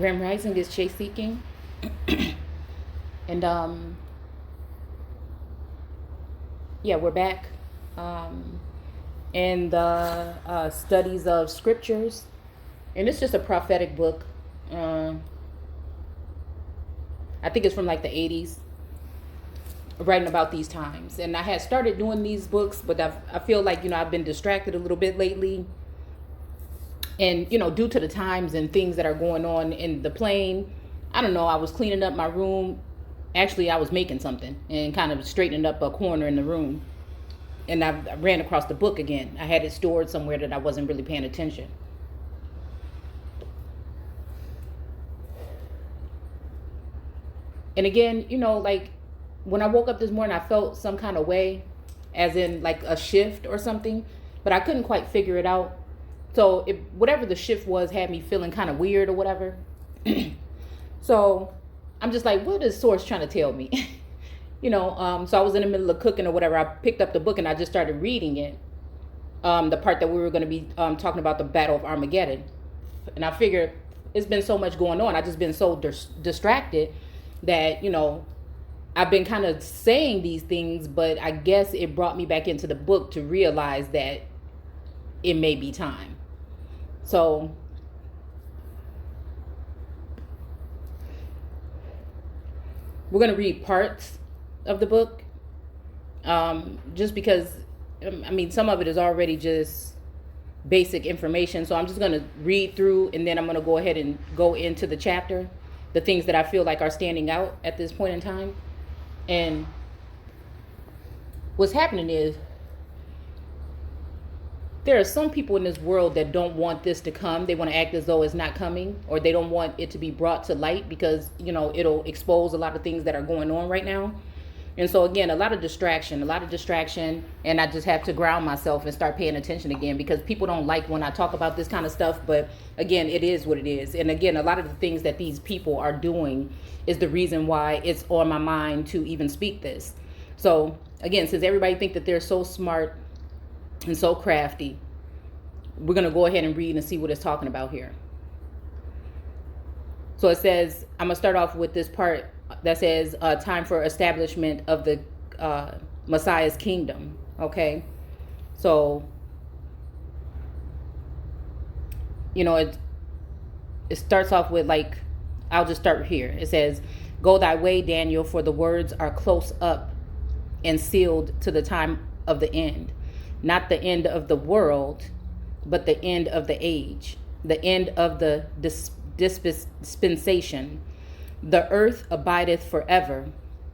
Grand Rising is Chase Seeking. And yeah, we're back in the studies of scriptures. And it's just a prophetic book. I think it's from like the 80s, writing about these times. And I had started doing these books, but I feel like, I've been distracted a little bit lately. And, due to the times and things that are going on in the plane, I don't know, I was cleaning up my room. Actually, I was making something and kind of straightening up a corner in the room. And I ran across the book again. I had it stored somewhere that I wasn't really paying attention. And again, like when I woke up this morning, I felt some kind of way, as in like a shift or something, but I couldn't quite figure it out. So whatever the shift was had me feeling kind of weird or whatever. So I'm just like, what is Source trying to tell me? So I was in the middle of cooking or whatever. I picked up the book and I just started reading it. The part that we were going to be talking about the Battle of Armageddon. And I figured it's been so much going on. I've just been so distracted that, I've been kind of saying these things, but I guess it brought me back into the book to realize that it may be time. So we're going to read parts of the book, just because, some of it is already just basic information. So I'm just going to read through, and then I'm going to go ahead and go into the chapter, the things that I feel like are standing out at this point in time. And what's happening is there are some people in this world that don't want this to come. They want to act as though it's not coming, or they don't want it to be brought to light because, it'll expose a lot of things that are going on right now. And so again, a lot of distraction, and I just have to ground myself and start paying attention again, because people don't like when I talk about this kind of stuff. But again, it is what it is. And again, a lot of the things that these people are doing is the reason why it's on my mind to even speak this. So again, since everybody think that they're so smart and so crafty, we're going to go ahead and read and see what it's talking about here. So it says, I'm going to start off with this part that says, time for establishment of the Messiah's kingdom. Okay. So, it starts off with, like, I'll just start here. It says, go thy way, Daniel, for the words are close up and sealed to the time of the end. Not the end of the world, but the end of the age, the end of the dispensation. The earth abideth forever.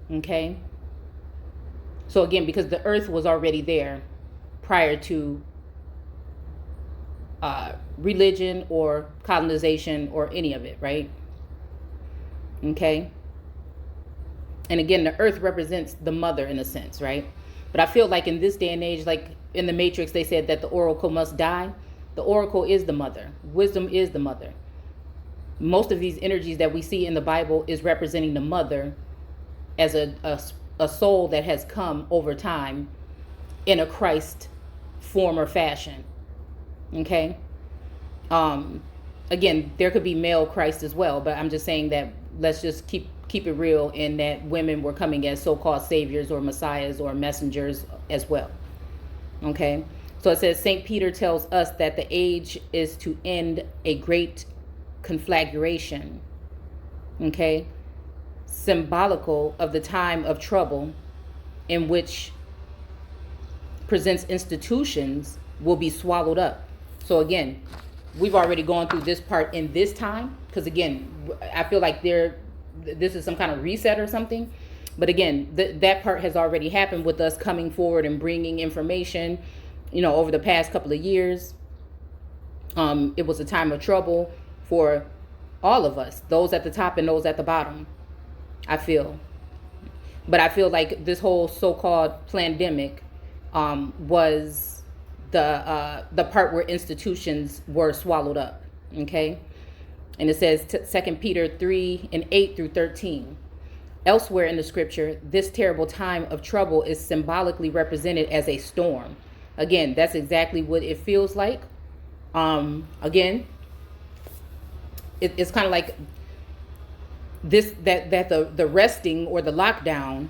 Okay. So again, because the earth was already there prior to religion or colonization or any of it, right? Okay. And again, the earth represents the mother in a sense, right? But I feel like in this day and age, like in the Matrix, they said that the oracle must die. The oracle is the mother. Wisdom is the mother. Most of these energies that we see in the Bible is representing the mother as a soul that has come over time in a Christ form or fashion. Okay. Again, there could be male Christ as well, but I'm just saying that let's just keep it real in that women were coming as so-called saviors or messiahs or messengers as well. Okay. So it says St. Peter tells us that the age is to end a great conflagration, okay, symbolical of the time of trouble in which presents institutions will be swallowed up. So again, we've already gone through this part in this time, because again, I feel like this is some kind of reset or something. But again, that part has already happened with us coming forward and bringing information, over the past couple of years. It was a time of trouble for all of us, those at the top and those at the bottom, I feel. But I feel like this whole so-called pandemic was the part where institutions were swallowed up. Okay. And it says 2 Peter 3 and 8 through 13. Elsewhere in the scripture, this terrible time of trouble is symbolically represented as a storm. Again, that's exactly what it feels like. Again, it's kind of like this, that the resting or the lockdown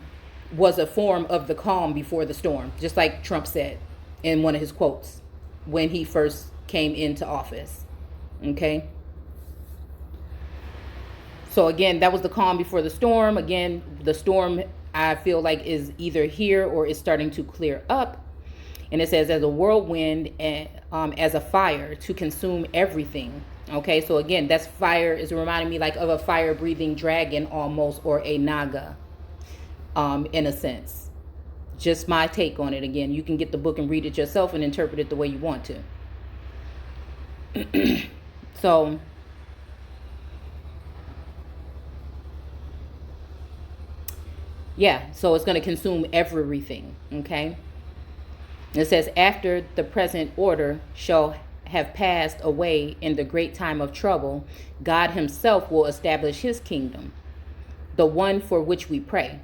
was a form of the calm before the storm, just like Trump said in one of his quotes when he first came into office. Okay. So again, that was the calm before the storm. Again, the storm, I feel like, is either here or is starting to clear up. And it says, as a whirlwind and as a fire to consume everything. Okay, so again, that's fire is reminding me like of a fire-breathing dragon almost, or a naga, in a sense. Just my take on it. Again, you can get the book and read it yourself and interpret it the way you want to. So yeah, so it's going to consume everything. Okay. It says, after the present order shall have passed away in the great time of trouble, God himself will establish his kingdom, the one for which we pray.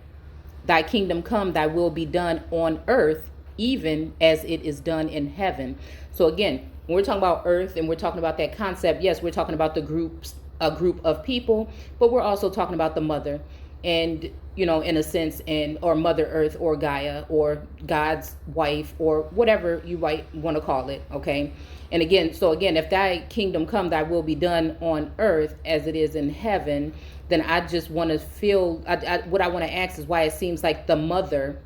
Thy kingdom come, thy will be done on earth, even as it is done in heaven. So again, when we're talking about earth and we're talking about that concept, yes, we're talking about a group of people, but we're also talking about the mother. And, you know, in a sense, or Mother Earth, or Gaia, or God's wife, or whatever you might want to call it. Okay. And again, so again, if thy kingdom come, thy will be done on earth as it is in heaven, then I just want to feel, what I want to ask is why it seems like the mother,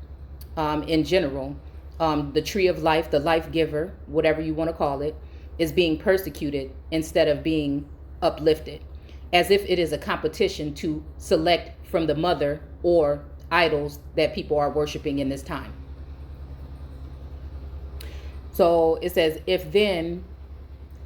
in general, the tree of life, the life giver, whatever you want to call it, is being persecuted instead of being uplifted, as if it is a competition to select from the mother or idols that people are worshiping in this time. So it says, if then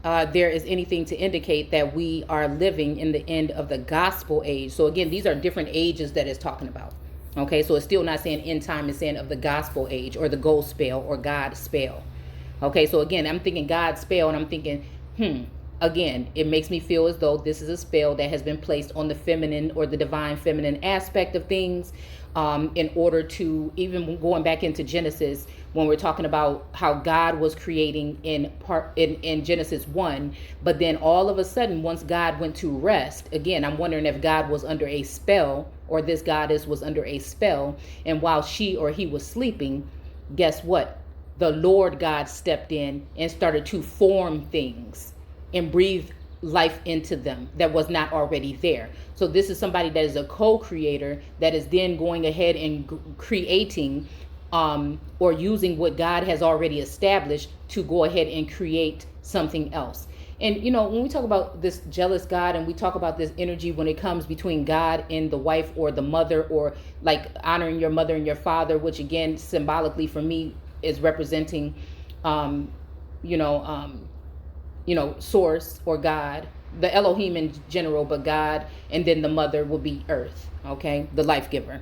there is anything to indicate that we are living in the end of the gospel age. So again, these are different ages that it's talking about. Okay, so it's still not saying end time, it's saying of the gospel age, or the gold spell, or God's spell. Okay, so again, I'm thinking God's spell, and I'm thinking, again, it makes me feel as though this is a spell that has been placed on the feminine or the divine feminine aspect of things, in order to, even going back into Genesis, when we're talking about how God was creating in Genesis 1, but then all of a sudden, once God went to rest, again, I'm wondering if God was under a spell, or this goddess was under a spell, and while she or he was sleeping, guess what? The Lord God stepped in and started to form things and breathe life into them that was not already there. So this is somebody that is a co-creator that is then going ahead and creating, or using what God has already established to go ahead and create something else. And, you know, when we talk about this jealous God, and we talk about this energy when it comes between God and the wife or the mother, or like honoring your mother and your father, which again, symbolically for me is representing, source or God, the Elohim in general, but God, and then the mother will be earth. Okay. The life giver.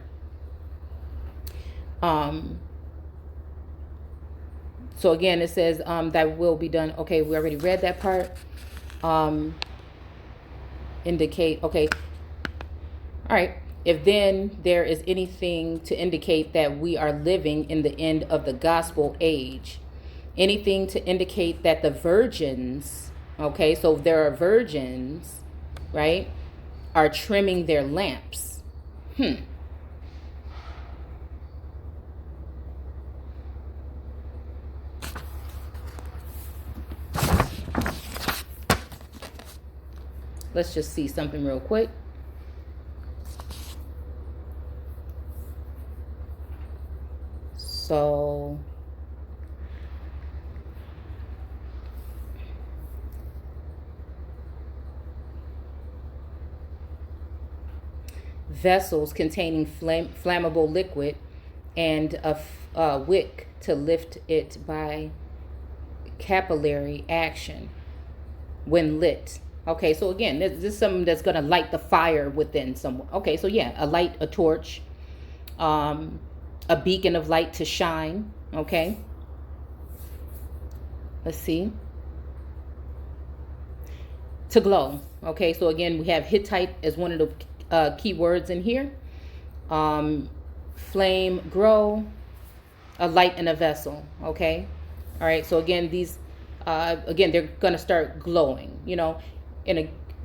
So again, it says, that will be done. Okay. We already read that part. Indicate. Okay. All right. If then there is anything to indicate that we are living in the end of the gospel age, anything to indicate that the virgins, okay, so there are virgins, right, are trimming their lamps. Let's just see something real quick. So vessels containing flammable liquid and a wick to lift it by capillary action when lit. Okay, so again, this is something that's going to light the fire within someone. Okay, so yeah, a torch, a beacon of light to shine. Okay, let's see. To glow. Okay, so again, we have Hittite as one of the key words in here. Flame, grow, a light in a vessel. Okay, all right, so again, these again, they're going to start glowing, you know,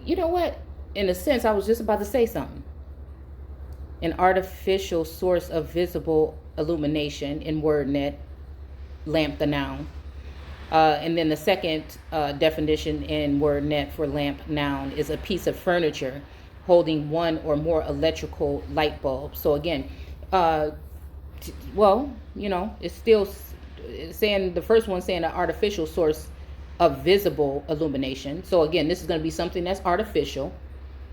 you know what? In a sense, I was just about to say something. An artificial source of visible illumination in WordNet, lamp the noun. And then the second definition in WordNet for lamp noun is a piece of furniture holding one or more electrical light bulbs. So again, well, it's still saying, the first one saying an artificial source of visible illumination. So again, this is going to be something that's artificial,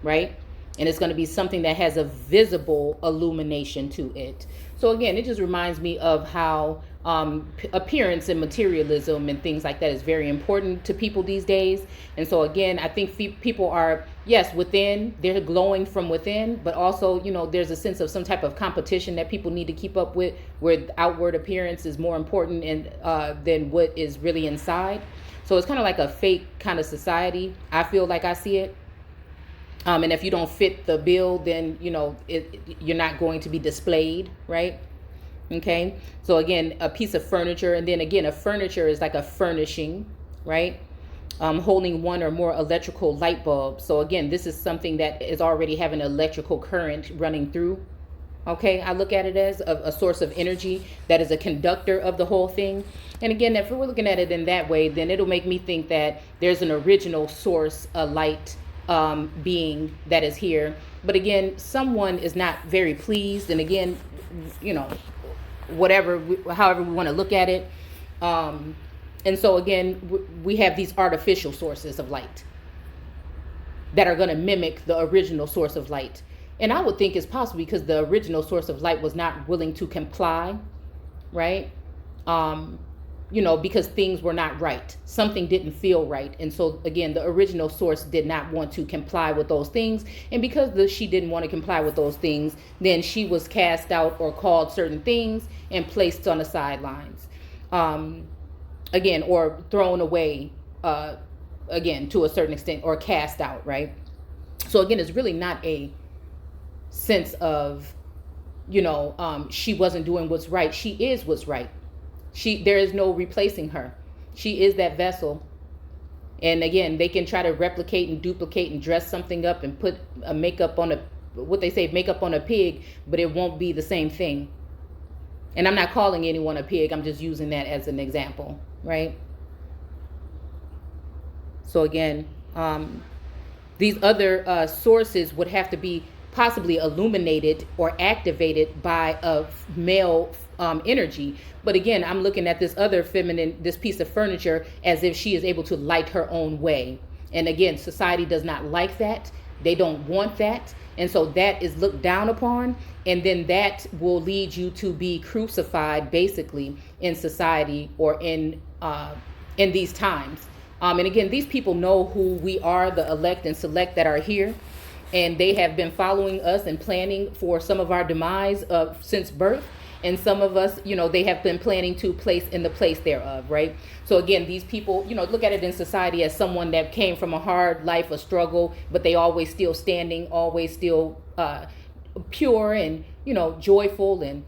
right? And it's going to be something that has a visible illumination to it. So again, it just reminds me of how appearance and materialism and things like that is very important to people these days. And so again, I think people are, yes, within, they're glowing from within, but also, there's a sense of some type of competition that people need to keep up with, where outward appearance is more important than what is really inside. So it's kind of like a fake kind of society. I feel like I see it. And if you don't fit the bill, then, you're not going to be displayed, right? Okay. So again, a piece of furniture. And then again, a furniture is like a furnishing, right? Holding one or more electrical light bulbs. So again, this is something that is already having electrical current running through. Okay. I look at it as a source of energy that is a conductor of the whole thing. And again, if we're looking at it in that way, then it'll make me think that there's an original source, a light being that is here. But again, someone is not very pleased. And again, however we want to look at it. And so again, we have these artificial sources of light that are going to mimic the original source of light. And I would think it's possible because the original source of light was not willing to comply, right? Because things were not right. Something didn't feel right. And so again, the original source did not want to comply with those things. And because she didn't want to comply with those things, then she was cast out or called certain things and placed on the sidelines. Again, or thrown away, again, to a certain extent, or cast out, right? So again, it's really not a sense of, she wasn't doing what's right. She is what's right. There is no replacing her. She is that vessel. And again, they can try to replicate and duplicate and dress something up and put a makeup on a pig, but it won't be the same thing. And I'm not calling anyone a pig. I'm just using that as an example, right? So again, these other sources would have to be possibly illuminated or activated by a male energy. But again, I'm looking at this other this piece of furniture as if she is able to light her own way. And again, society does not like that. They don't want that. And so that is looked down upon. And then that will lead you to be crucified basically in society or in these times. And again, these people know who we are, the elect and select that are here. And they have been following us and planning for some of our demise since birth. And some of us, they have been planning to place in the place thereof, right? So again, these people, look at it in society as someone that came from a hard life, a struggle, but they always still standing, always still pure and, joyful. And,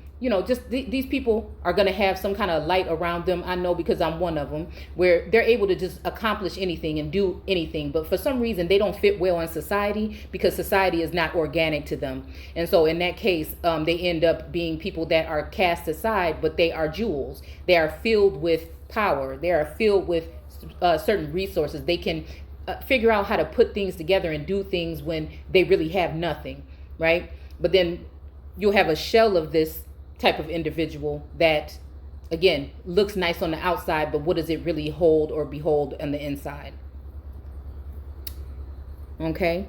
just these people are going to have some kind of light around them. I know because I'm one of them, where they're able to just accomplish anything and do anything. But for some reason, they don't fit well in society because society is not organic to them. And so in that case, they end up being people that are cast aside, but they are jewels. They are filled with power. They are filled with certain resources. They can figure out how to put things together and do things when they really have nothing, right? But then you'll have a shell of this type of individual that, again, looks nice on the outside, but what does it really hold or behold on the inside? Okay.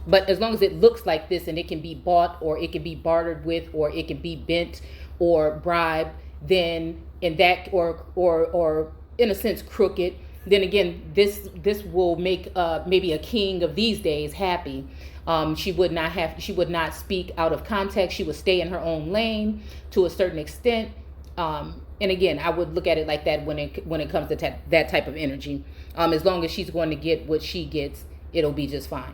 But as long as it looks like this and it can be bought or it can be bartered with or it can be bent or bribed, then in that or in a sense crooked, then again this will make maybe a king of these days happy. She would not speak out of context. She would stay in her own lane to a certain extent. And again, I would look at it like that when it comes to that type of energy. As long as she's going to get what she gets, it'll be just fine.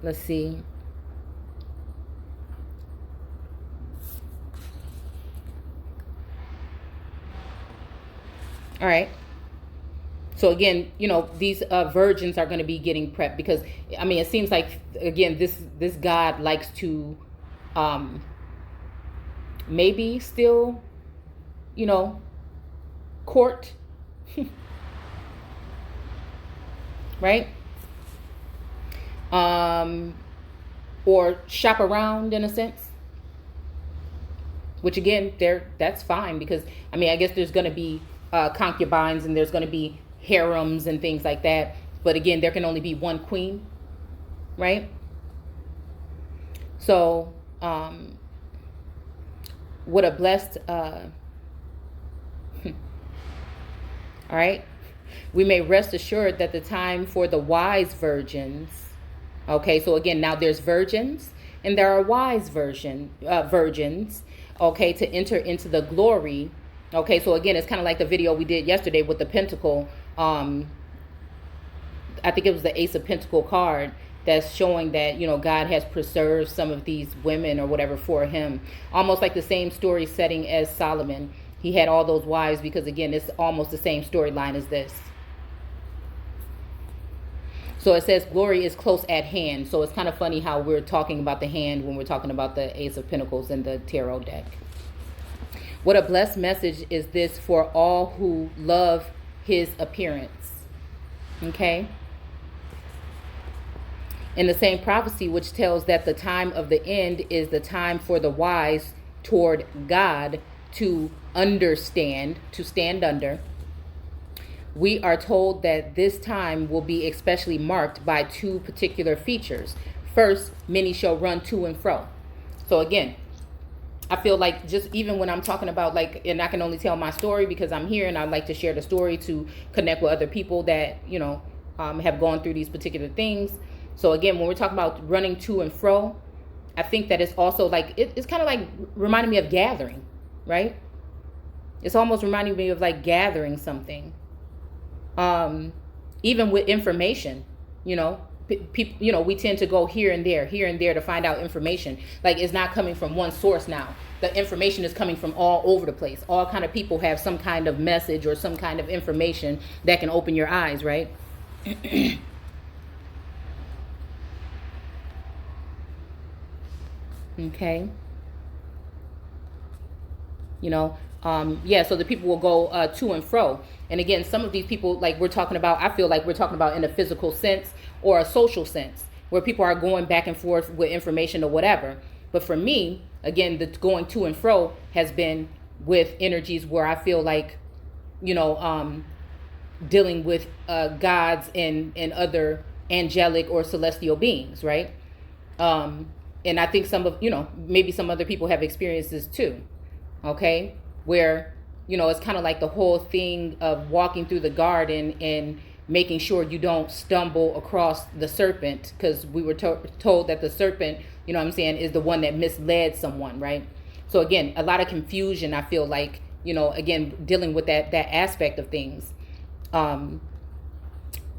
Let's see. All right. So again, these virgins are going to be getting prepped because, I mean, it seems like, again, this God likes to maybe still, court, right? Or shop around in a sense. Which again, that's fine because, I mean, I guess there's going to be concubines and there's going to be harems and things like that. But again, there can only be one queen, right? So, what a blessed, all right? We may rest assured that the time for the wise virgins, okay, so again, now there's virgins and there are wise virgins, okay, to enter into the glory. Okay, so again, it's kind of like the video we did yesterday with the Pentacle. I think it was the Ace of Pentacle card that's showing that, God has preserved some of these women or whatever for him. Almost like the same story setting as Solomon. He had all those wives because, again, it's almost the same storyline as this. So it says glory is close at hand. So it's kind of funny how we're talking about the hand when we're talking about the Ace of Pentacles in the tarot deck. What a blessed message is this for all who love his appearance. Okay? In the same prophecy, which tells that the time of the end is the time for the wise toward God to understand, to stand under, we are told that this time will be especially marked by two particular features. First, many shall run to and fro. So again, I feel like just even when I'm talking about, like, and I can only tell my story because I'm here and I like to share the story to connect with other people that, have gone through these particular things. So again, when we're talking about running to and fro, I think that it's also like, it's kind of like reminding me of gathering, right? It's almost reminding me of like gathering something. Even with information, people, we tend to go here and there to find out information. Like, it's not coming from one source now. The information is coming from all over the place. All kind of people have some kind of message or some kind of information that can open your eyes, right? Okay. So the people will go to and fro. And again, some of these people, like we're talking about, I feel like we're talking about in a physical sense or a social sense, where people are going back and forth with information or whatever. But for me, again, the going to and fro has been with energies where I feel like, dealing with gods and other angelic or celestial beings, right? And I think some of, maybe some other people have experienced this too, okay? Where, it's kind of like the whole thing of walking through the garden and making sure you don't stumble across the serpent, because we were told that the serpent, is the one that misled someone, right? So again, a lot of confusion, I feel like, again, dealing with that aspect of things.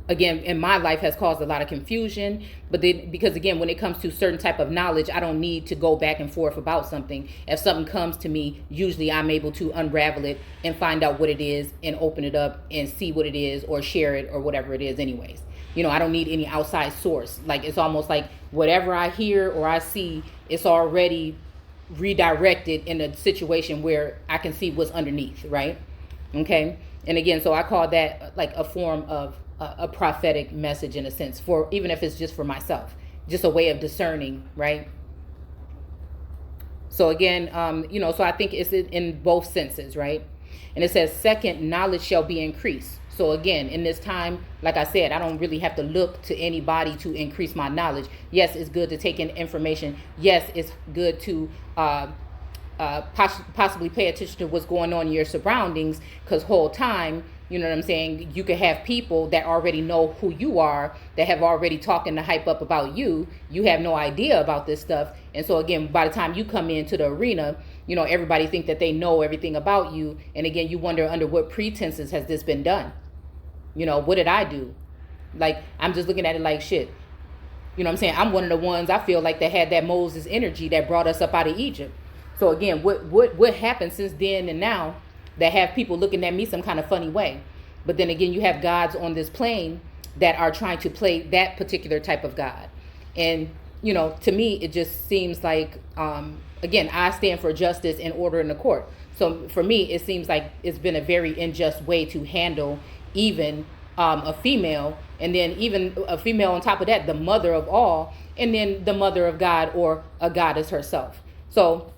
Again, in my life has caused a lot of confusion, but then, because again, when it comes to certain type of knowledge, I don't need to go back and forth about something. If something comes to me, usually I'm able to unravel it and find out what it is and open it up and see what it is or share it or whatever it is anyways. I don't need any outside source. Like, it's almost like whatever I hear or I see, it's already redirected in a situation where I can see what's underneath, right? Okay. And again, so I call that like a form of a prophetic message in a sense, for even if it's just for myself, just a way of discerning, right? So again, so I think it's in both senses, right? And it says, second, knowledge shall be increased. So again, in this time, like I said, I don't really have to look to anybody to increase my knowledge. Yes, it's good to take in information. Yes, it's good to possibly pay attention to what's going on in your surroundings, because whole time, you know what I'm saying, you could have people that already know who you are, that have already talking to hype up about you. You have no idea about this stuff. And so again, by the time you come into the arena, everybody think that they know everything about you. And again, you wonder under what pretenses has this been done? What did I do? Like, I'm just looking at it like shit. You know what I'm saying? I'm one of the ones I feel like that had that Moses energy that brought us up out of Egypt. So again, what happened since then and now? that have people looking at me some kind of funny way. But then again, you have gods on this plane that are trying to play that particular type of God. And, to me, it just seems like, again, I stand for justice and order in the court. So for me, it seems like it's been a very unjust way to handle even a female, and then even a female on top of that, the mother of all, and then the mother of God, or a goddess herself. So,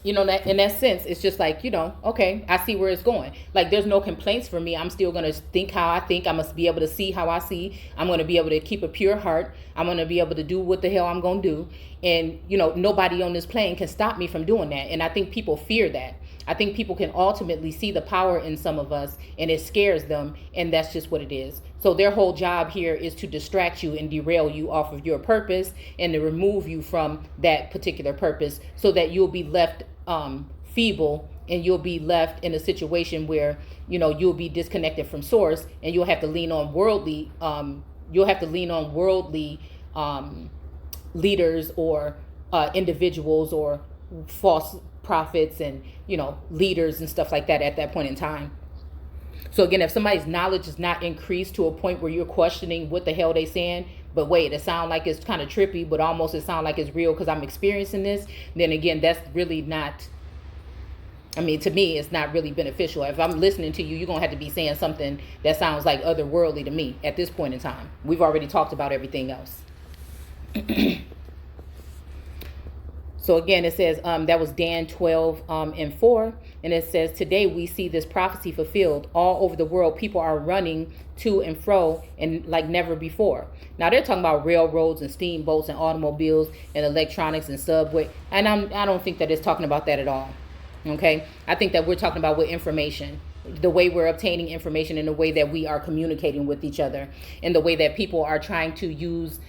that in that sense, it's just like, okay, I see where it's going. Like, there's no complaints for me. I'm still going to think how I think. I must be able to see how I see. I'm going to be able to keep a pure heart. I'm going to be able to do what the hell I'm going to do. And, nobody on this plane can stop me from doing that. And I think people fear that. I think people can ultimately see the power in some of us, and it scares them, and that's just what it is. So their whole job here is to distract you and derail you off of your purpose, and to remove you from that particular purpose, so that you'll be left feeble, and you'll be left in a situation where you'll be disconnected from source, and you'll have to lean on worldly leaders, or individuals, or false prophets, and leaders and stuff like that at that point in time. So again, if somebody's knowledge is not increased to a point where you're questioning what the hell they saying, but wait, it sounds like it's kind of trippy, but almost it sounds like it's real because I'm experiencing this, then again, that's really not, to me, it's not really beneficial. If I'm listening to you, you're going to have to be saying something that sounds like otherworldly to me at this point in time. We've already talked about everything else. So again, it says, that was Dan 12:4. And it says, today we see this prophecy fulfilled. All over the world, people are running to and fro and like never before. Now they're talking about railroads and steamboats and automobiles and electronics and subway. And I don't think that it's talking about that at all. Okay. I think that we're talking about with information, the way we're obtaining information, and the way that we are communicating with each other, and the way that people are trying to use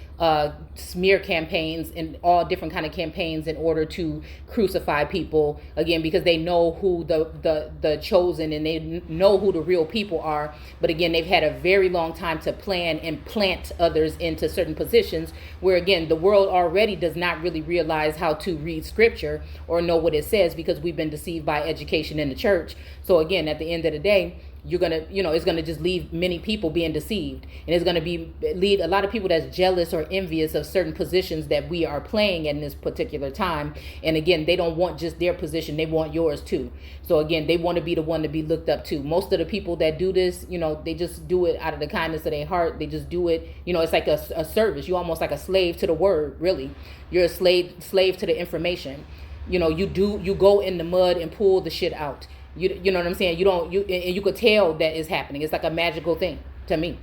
smear campaigns and all different kind of campaigns in order to crucify people, again, because they know who the chosen, and they know who the real people are. But again, they've had a very long time to plan and plant others into certain positions where, again, the world already does not really realize how to read scripture or know what it says, because we've been deceived by education in the church. So again, at the end of the day, you're going to, it's going to just leave many people being deceived. And it's going to lead a lot of people that's jealous or envious of certain positions that we are playing in this particular time. And again, they don't want just their position. They want yours too. So again, they want to be the one to be looked up to. Most of the people that do this, they just do it out of the kindness of their heart. They just do it. It's like a service. You're almost like a slave to the word, really. You're a slave to the information. You go in the mud and pull the shit out. You know what I'm saying? You could tell that it's happening. It's like a magical thing to me.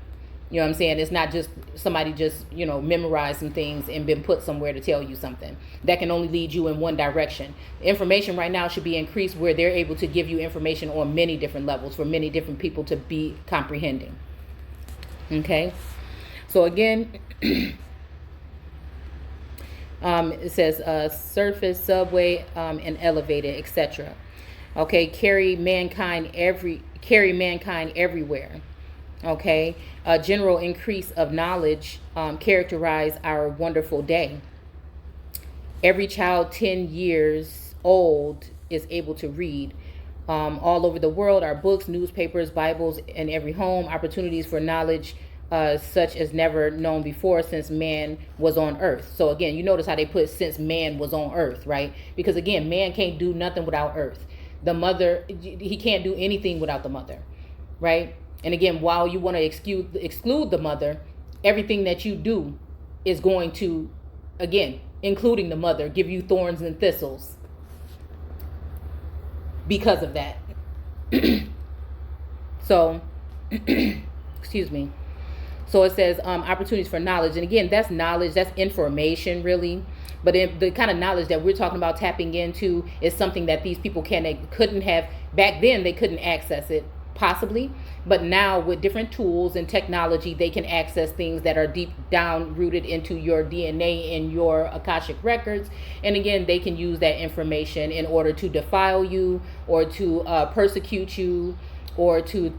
You know what I'm saying? It's not just somebody just, memorized some things and been put somewhere to tell you something. That can only lead you in one direction. Information right now should be increased where they're able to give you information on many different levels for many different people to be comprehending. Okay? So again, it says surface, subway, and elevated, etc. Okay, carry mankind everywhere. Okay, a general increase of knowledge characterize our wonderful day. Every child 10 years old is able to read. All over the world are books, newspapers, Bibles in every home, opportunities for knowledge such as never known before since man was on earth. So again, you notice how they put since man was on earth, right? Because again, man can't do nothing without earth. The mother, he can't do anything without the mother, right? And again, while you want to exclude the mother, everything that you do is going to, again, including the mother, give you thorns and thistles because of that. So, excuse me. So it says opportunities for knowledge. And again, that's knowledge, that's information, really. But the kind of knowledge that we're talking about tapping into is something that these people couldn't have. Back then, they couldn't access it, possibly. But now with different tools and technology, they can access things that are deep down rooted into your DNA and your Akashic records. And again, they can use that information in order to defile you, or to persecute you, or to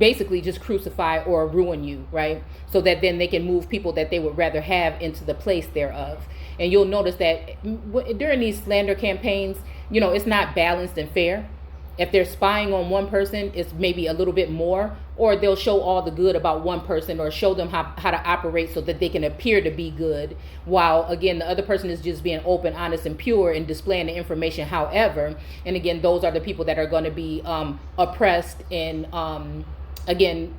basically just crucify or ruin you, right? So that then they can move people that they would rather have into the place thereof. And you'll notice that during these slander campaigns, it's not balanced and fair. If they're spying on one person, it's maybe a little bit more, or they'll show all the good about one person or show them how to operate so that they can appear to be good, while again the other person is just being open, honest, and pure and displaying the information. However, and again, those are the people that are going to be oppressed and again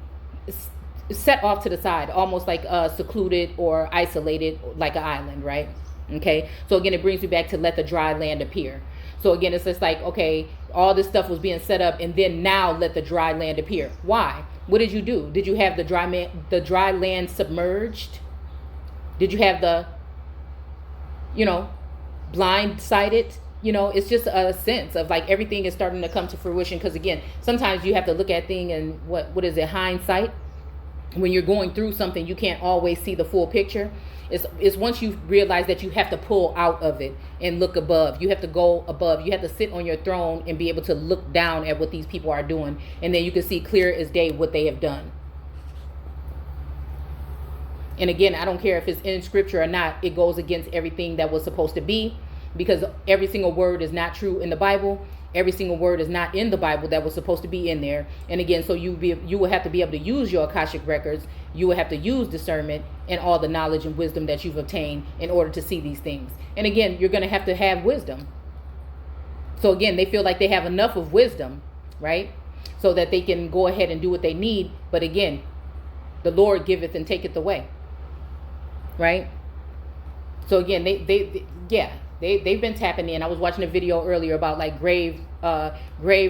set off to the side, almost like secluded or isolated like an island, right? Okay, so again, it brings me back to let the dry land appear. So again, it's just like, okay, all this stuff was being set up, and then now let the dry land appear. Why? What did you do? Did you have the dry land submerged? Did you have the, blindsided? It's just a sense of like everything is starting to come to fruition. Because again, sometimes you have to look at things and what is it, hindsight? When you're going through something, you can't always see the full picture. It's once you realize that you have to pull out of it and look above. You have to go above. You have to sit on your throne and be able to look down at what these people are doing. And then you can see clear as day what they have done. And again, I don't care if it's in scripture or not. It goes against everything that was supposed to be, because every single word is not true in the Bible. Every single word is not in the Bible that was supposed to be in there. And again, so you will have to be able to use your Akashic records. You will have to use discernment and all the knowledge and wisdom that you've obtained in order to see these things. And again, you're going to have wisdom. So again, they feel like they have enough of wisdom, right? So that they can go ahead and do what they need. But again, the Lord giveth and taketh away, right? So again, they've been tapping in. I was watching a video earlier about like grave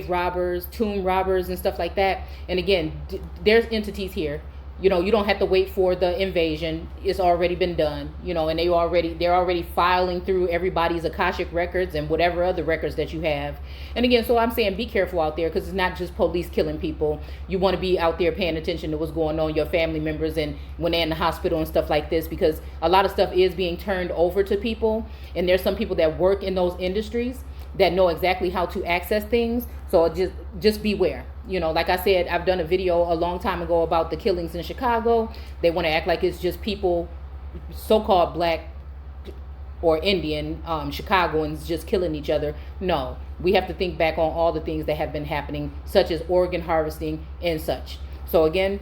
robbers, tomb robbers, and stuff like that. And again, there's entities here. You don't have to wait for the invasion. It's already been done. And they're already filing through everybody's Akashic records and whatever other records that you have. And again, so I'm saying be careful out there, because it's not just police killing people. You want to be out there paying attention to what's going on, your family members, and when they're in the hospital and stuff like this, because a lot of stuff is being turned over to people. And there's some people that work in those industries that know exactly how to access things. So just beware. Like I said, I've done a video a long time ago about the killings in Chicago. They want to act like it's just people, so-called black or Indian Chicagoans just killing each other. No, we have to think back on all the things that have been happening, such as organ harvesting and such. So again,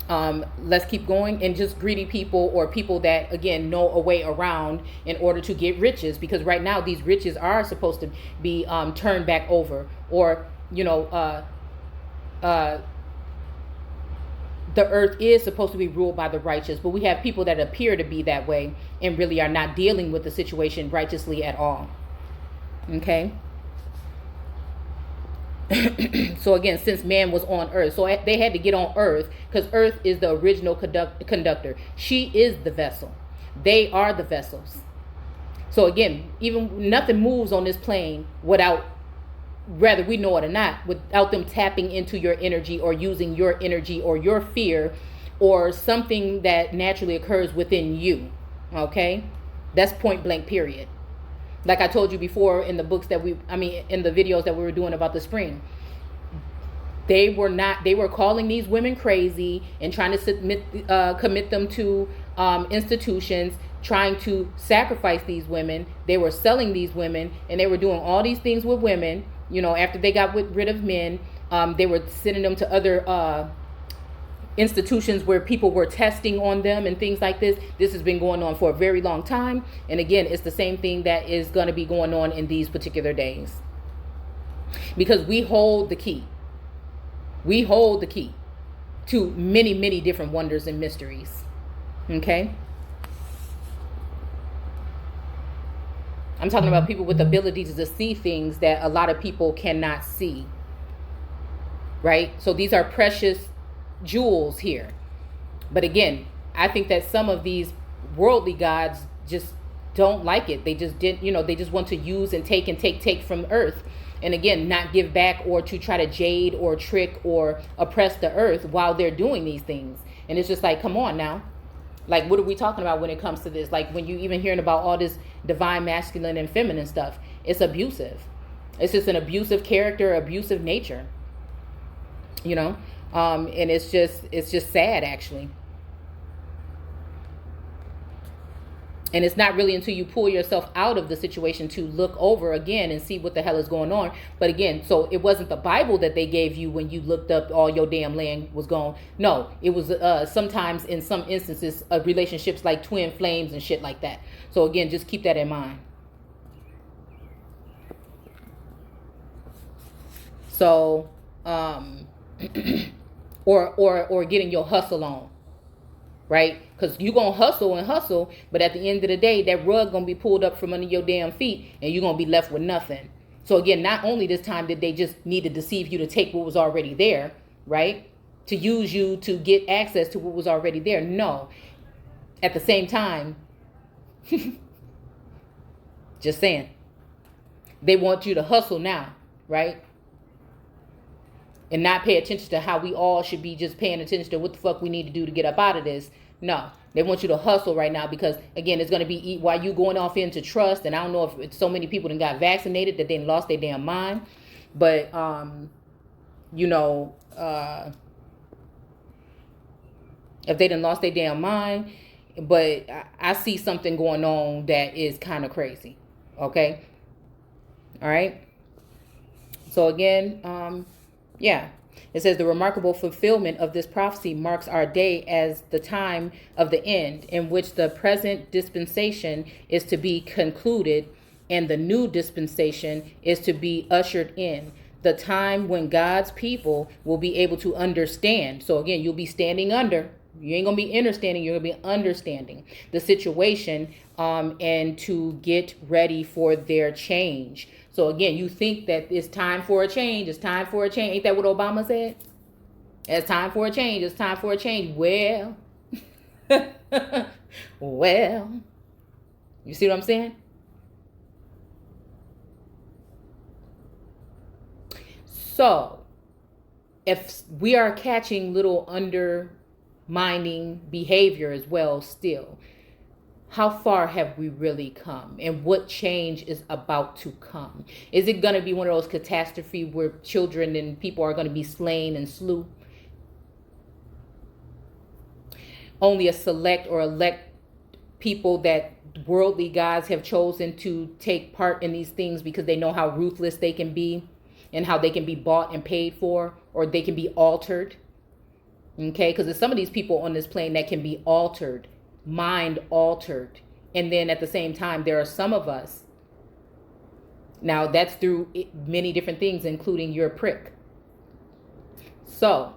let's keep going. And just greedy people, or people that again know a way around in order to get riches, because right now these riches are supposed to be turned back over, or the earth is supposed to be ruled by the righteous, but we have people that appear to be that way and really are not dealing with the situation righteously at all. Okay. So again, since man was on earth, so they had to get on earth, because earth is the original conductor. She is the vessel. They are the vessels. So again, even nothing moves on this plane without, whether we know it or not, without them tapping into your energy or using your energy or your fear or something that naturally occurs within you. Okay? That's point blank, period. Like I told you before in the books in the videos that we were doing about the spring, they were calling these women crazy and trying to commit them to institutions, trying to sacrifice these women. They were selling these women, and they were doing all these things with women. After they got rid of men, they were sending them to other institutions where people were testing on them and things like this. This has been going on for a very long time. And again, it's the same thing that is going to be going on in these particular days. Because we hold the key. We hold the key to many, many different wonders and mysteries. Okay? I'm talking about people with abilities to see things that a lot of people cannot see. Right? So these are precious jewels here. But again, I think that some of these worldly gods just don't like it. They just they just want to use and take from earth. And again, not give back, or to try to jade or trick or oppress the earth while they're doing these things. And it's just like, come on now. Like, what are we talking about when it comes to this? Like, when you even hearing about all this divine masculine and feminine stuff, it's abusive. It's just an abusive character, abusive nature. And it's just sad, actually. And it's not really until you pull yourself out of the situation to look over again and see what the hell is going on. But again, so it wasn't the Bible that they gave you when you looked up all your damn land was gone. No, it was sometimes in some instances of relationships like twin flames and shit like that. So again, just keep that in mind. So, or getting your hustle on. Right? Because you're going to hustle, but at the end of the day, that rug going to be pulled up from under your damn feet, and you're going to be left with nothing. So again, not only this time did they just need to deceive you to take what was already there, right? To use you to get access to what was already there. No. At the same time, just saying, they want you to hustle now, right? And not pay attention to how we all should be just paying attention to what the fuck we need to do to get up out of this. No, they want you to hustle right now because, again, it's going to be while you going off into trust. And I don't know if it's so many people that got vaccinated that they lost their damn mind. But, if they done lost their damn mind. But I see something going on that is kind of crazy. Okay? All right? So, again, yeah, it says the remarkable fulfillment of this prophecy marks our day as the time of the end in which the present dispensation is to be concluded and the new dispensation is to be ushered in. The time when God's people will be able to understand. So again, you'll be standing under. You ain't going to be understanding. You're going to be understanding the situation and to get ready for their change. So again, you think that it's time for a change. It's time for a change. Ain't that what Obama said? It's time for a change. It's time for a change. Well, well, you see what I'm saying? So if we are catching little undermining behavior as well still, how far have we really come? And what change is about to come? Is it going to be one of those catastrophes where children and people are going to be slain and slew? Only a select or elect people that worldly gods have chosen to take part in these things because they know how ruthless they can be and how they can be bought and paid for, or they can be altered. Okay, because there's some of these people on this plane that can be altered, mind altered. And then at the same time, there are some of us, now that's through many different things, including your prick. So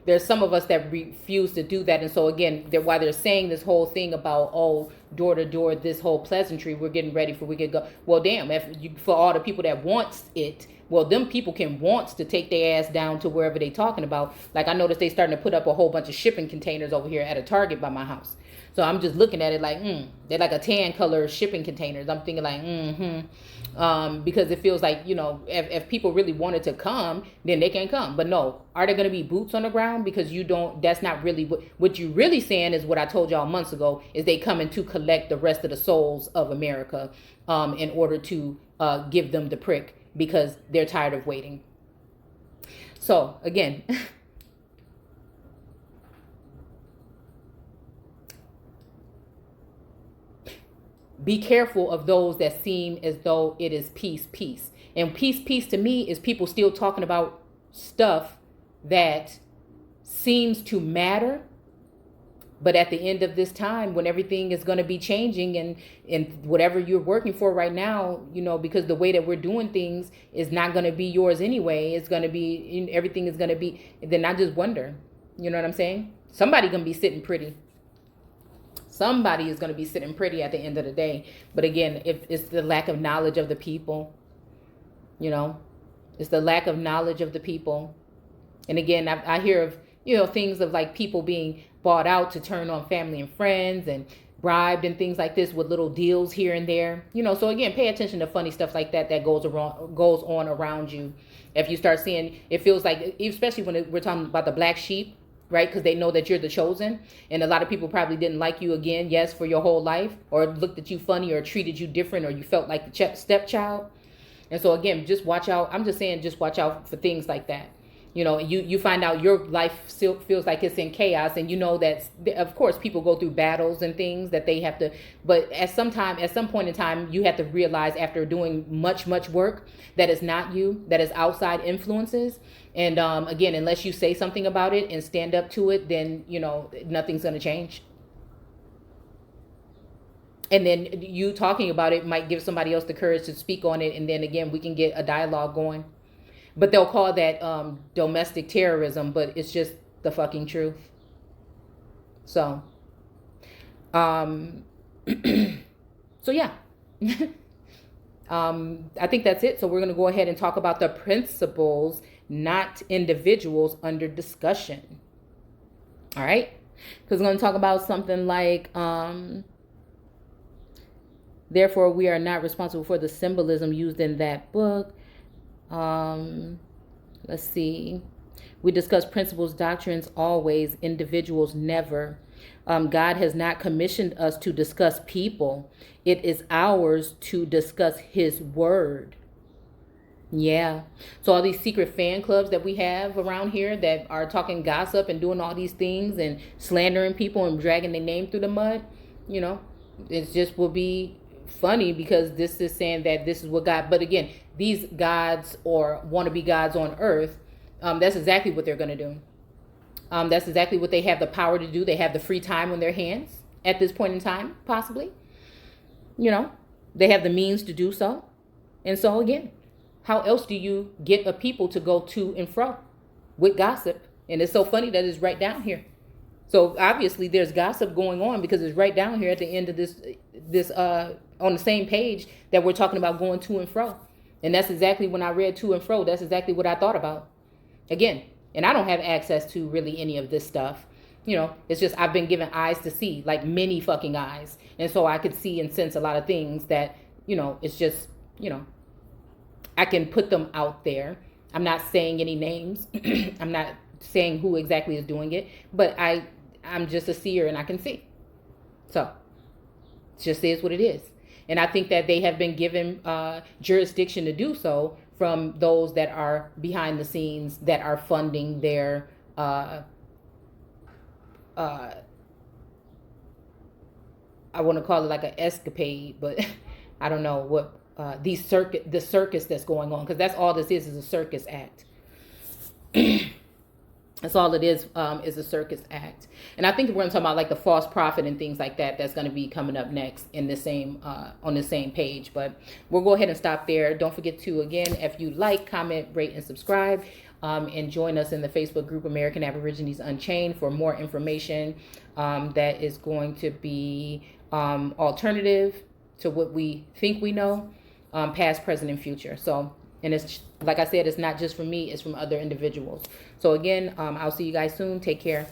there's some of us that refuse to do that. And so again, while they're saying this whole thing about, oh, door to door, this whole pleasantry, we're getting ready for, we could go. Well, damn, for all the people that wants it, well, them people can want to take their ass down to wherever they talking about. Like I noticed they starting to put up a whole bunch of shipping containers over here at a Target by my house. So I'm just looking at it like, they're like a tan color shipping containers. I'm thinking like, because it feels like, you know, if people really wanted to come, then they can come. But no, are there going to be boots on the ground? Because that's not really what you're really saying is what I told y'all months ago, is they coming to collect the rest of the souls of America in order to give them the prick because they're tired of waiting. So again, be careful of those that seem as though it is peace, peace. And peace to me is people still talking about stuff that seems to matter. But at the end of this time, when everything is going to be changing and whatever you're working for right now, you know, because the way that we're doing things is not going to be yours anyway. It's going to be, everything is going to be, then I just wonder, you know what I'm saying? Somebody going to be sitting pretty. Somebody is going to be sitting pretty at the end of the day. But again, if it's the lack of knowledge of the people, you know, it's the lack of knowledge of the people. And again, I hear of, you know, things of like people being bought out to turn on family and friends and bribed and things like this with little deals here and there. You know, so again, pay attention to funny stuff like that goes on around you. If you start seeing, it feels like, especially when we're talking about the black sheep, right? Because they know that you're the chosen. And a lot of people probably didn't like you again, yes, for your whole life, or looked at you funny or treated you different, or you felt like the stepchild. And so again, just watch out. I'm just saying, just watch out for things like that. You know, you find out your life still feels like it's in chaos, and you know that of course people go through battles and things that they have to, but at some point in time, you have to realize after doing much work that it's not you, that it's outside influences. And again, unless you say something about it and stand up to it, then you know nothing's going to change. And then you talking about it might give somebody else the courage to speak on it, and then again we can get a dialogue going. But they'll call that domestic terrorism, but it's just the fucking truth. So, so yeah. I think that's it. So we're going to go ahead and talk about the principles, not individuals, under discussion. All right? Because we're going to talk about something like, therefore, we are not responsible for the symbolism used in that book. Let's see. We discuss principles, doctrines always, individuals never. God has not commissioned us to discuss people. It is ours to discuss his word. Yeah. So all these secret fan clubs that we have around here that are talking gossip and doing all these things and slandering people and dragging their name through the mud, you know, it just will be funny because this is saying that this is what God, but again, these gods or wannabe gods on earth, that's exactly what they're going to do. That's exactly what they have the power to do. They have the free time on their hands at this point in time, possibly. You know, they have the means to do so. And so again, how else do you get a people to go to and fro with gossip? And it's so funny that it's right down here. So obviously there's gossip going on because it's right down here at the end of this on the same page that we're talking about going to and fro. And that's exactly when I read to and fro, that's exactly what I thought about. Again, and I don't have access to really any of this stuff. You know, it's just I've been given eyes to see, like many fucking eyes. And so I could see and sense a lot of things that, you know, it's just, you know, I can put them out there. I'm not saying any names. I'm not saying who exactly is doing it, but I'm just a seer and I can see. So it just is what it is. And I think that they have been given jurisdiction to do so from those that are behind the scenes that are funding their I want to call it like an escapade, but I don't know what the circus that's going on, because that's all this is a circus act. That's all it is a circus act. And I think we're going to talk about like the false prophet and things like that. That's going to be coming up next in the same on the same page. But we'll go ahead and stop there. Don't forget to, again, if you like, comment, rate, and subscribe. And join us in the Facebook group American Aborigines Unchained for more information that is going to be alternative to what we think we know, past, present, and future. So, and it's like I said, it's not just from me, it's from other individuals. So again, I'll see you guys soon. Take care.